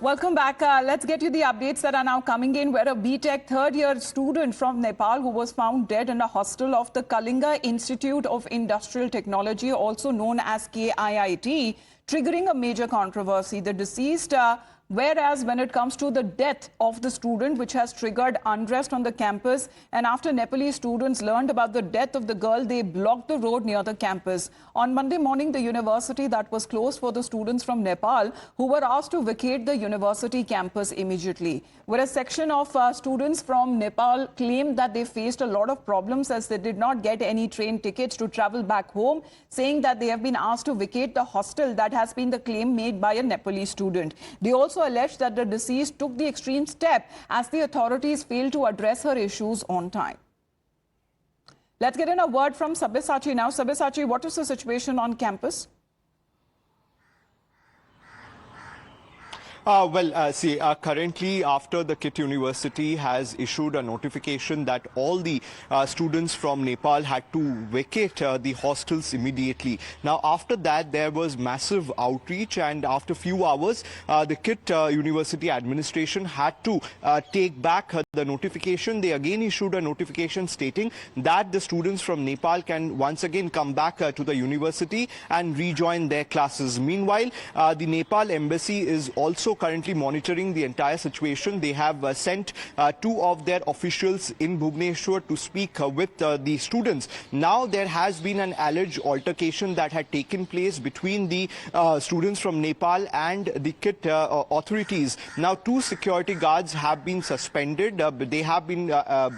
Welcome back. Let's get you the updates that are now coming in, where a BTech third-year student from Nepal who was found dead in a hostel of the Kalinga Institute of Industrial Technology, also known as KIIT, triggering a major controversy. The deceased, whereas when it comes to the death of the student, which has triggered unrest on the campus, and after Nepalese students learned about the death of the girl, they blocked the road near the campus. On Monday morning, the university that was closed for the students from Nepal who were asked to vacate the university campus immediately. Whereas a section of students from Nepal claimed that they faced a lot of problems as they did not get any train tickets to travel back home, saying that they have been asked to vacate the hostel. That has been the claim made by a Nepalese student. They also alleged that the deceased took the extreme step as the authorities failed to address her issues on time. Let's get in a word from Sabyasachi now. Sabyasachi, what is the situation on campus? Currently, after the KIT University has issued a notification that all the students from Nepal had to vacate the hostels immediately. Now, after that, there was massive outreach, and after a few hours, the KIT University administration had to take back the notification. They again issued a notification stating that the students from Nepal can once again come back to the university and rejoin their classes. Meanwhile, the Nepal embassy is also currently monitoring the entire situation. They have sent two of their officials in Bhubaneswar to speak with the students. Now there has been an alleged altercation that had taken place between the students from Nepal and the KIT authorities. Now two security guards have been suspended. They have been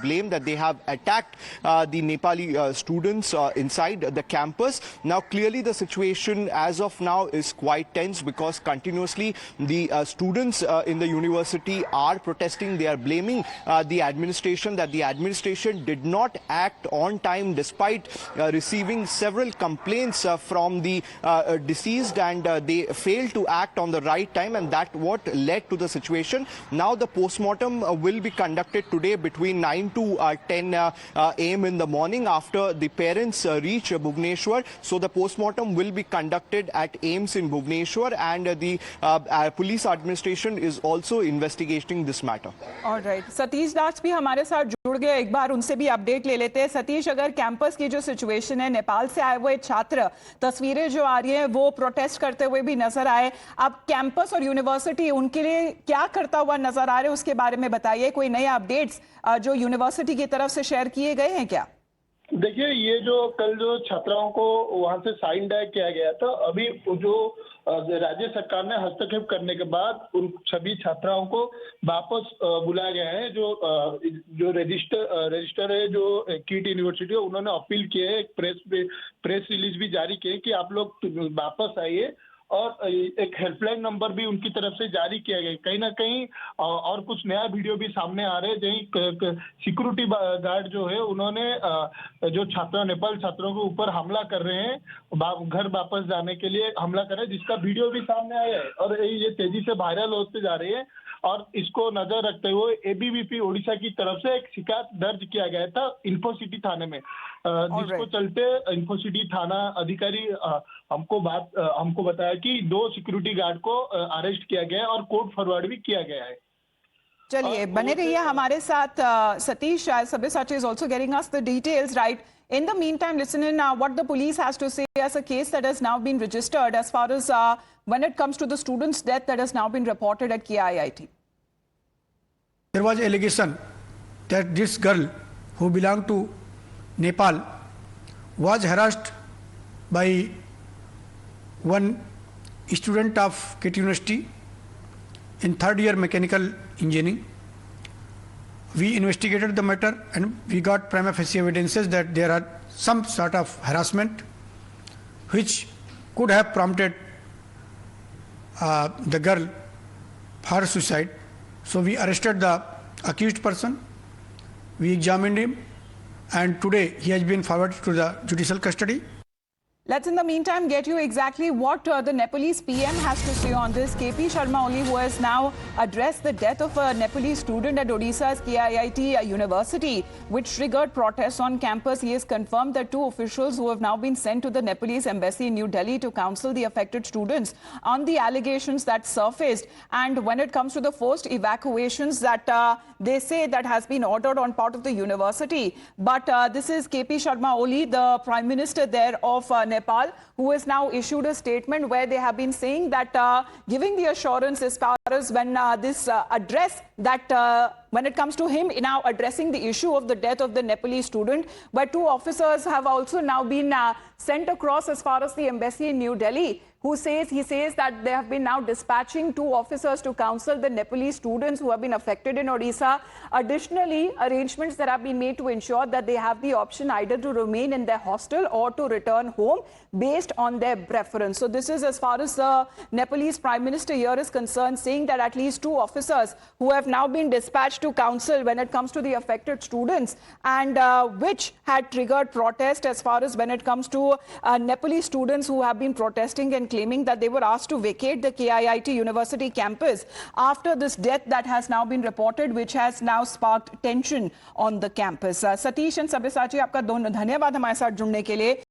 blamed that they have attacked the Nepali students inside the campus. Now clearly the situation as of now is quite tense because continuously the students in the university are protesting. They are blaming the administration that the administration did not act on time despite receiving several complaints from the deceased, and they failed to act on the right time, and that what led to the situation. Now the postmortem will be conducted today between 9 to 10 a.m. in the morning after the parents reach Bhubaneswar. So the postmortem will be conducted at AIIMS in Bhubaneswar, and the police administration is also investigating this matter. All right. Satish दास भी हमारे साथ जुड़ गए, एक बार उनसे भी update ले लेते हैं. सतीश, अगर कैंपस की जो सिचुएशन है, नेपाल से आए हुए छात्र, तस्वीरें जो आ रही हैं वो प्रोटेस्ट करते हुए भी नजर आए. अब कैंपस और यूनिवर्सिटी उनके लिए क्या करता हुआ नजर आ रहा है, उसके बारे में बताइए. कोई नए अपडेट्स जो यूनिवर्सिटी की तरफ से शेयर किए गए हैं क्या? देखिए, ये जो कल जो छात्राओं को वहां से साइन डाक किया गया था, अभी जो राज्य सरकार ने हस्तक्षेप करने के बाद उन सभी छात्राओं को वापस बुलाया गया है. जो रजिस्टर है, जो किट यूनिवर्सिटी है, उन्होंने अपील की है, एक प्रेस रिलीज भी जारी की है कि आप लोग वापस आइए, और एक हेल्पलाइन नंबर भी उनकी तरफ से जारी किया गया. कहीं ना कहीं और कुछ नया वीडियो भी सामने आ रहे हैं, जहीं सिक्योरिटी गार्ड जो है उन्होंने जो नेपाल छात्रों के ऊपर हमला कर रहे हैं, घर वापस जाने के लिए हमला कर रहे हैं, जिसका वीडियो भी सामने आया है और ये तेजी से वायरल होते जा रही है. और इसको नजर रखते हुए एबीवीपी ओडिशा की तरफ से एक शिकायत दर्ज किया गया था इन्फोसिटी थाने में, जिसको चलते इन्फोसिटी थाना अधिकारी हमको बताया कि 2 सिक्योरिटी गार्ड को अरेस्ट किया गया है और कोर्ट फॉरवर्ड भी किया गया है. चलिए, बने रहिए हमारे साथ. Satish, Sabyasachi is also getting us the details, right? In the meantime, listen in what the police has to say as a case that has now been registered as far as when it comes to the student's death that has now been reported at KIIT. There was allegation that this girl who belonged to Nepal was harassed by one student of KIT University in third year mechanical engineering. We investigated the matter and we got prima facie evidences that there are some sort of harassment which could have prompted the girl for suicide. So we arrested the accused person, we examined him, and today he has been forwarded to the judicial custody. Let's in the meantime get you exactly what the Nepalese PM has to say on this. KP Sharma Oli, who has now addressed the death of a Nepalese student at Odisha's KIIT University, which triggered protests on campus. He has confirmed that 2 officials who have now been sent to the Nepalese embassy in New Delhi to counsel the affected students on the allegations that surfaced. And when it comes to the forced evacuations that they say that has been ordered on part of the university. But this is KP Sharma Oli, the Prime Minister there of Nepal, who has now issued a statement where they have been saying that giving the assurance as far as when this address that when it comes to him now addressing the issue of the death of the Nepalese student, but 2 officers have also now been sent across as far as the embassy in New Delhi, he says that they have been now dispatching 2 officers to counsel the Nepalese students who have been affected in Odisha. Additionally, arrangements that have been made to ensure that they have the option either to remain in their hostel or to return home based on their preference. So this is as far as the Nepalese Prime Minister here is concerned, saying that at least 2 officers who have now been dispatched to counsel when it comes to the affected students, and which had triggered protest as far as when it comes to Nepalese students who have been protesting and claiming that they were asked to vacate the KIIT University campus after this death that has now been reported, which has now sparked tension on the campus. Satish and Sabyasachi, आपका दोनों धन्यवाद हमारे साथ जुड़ने के लिए.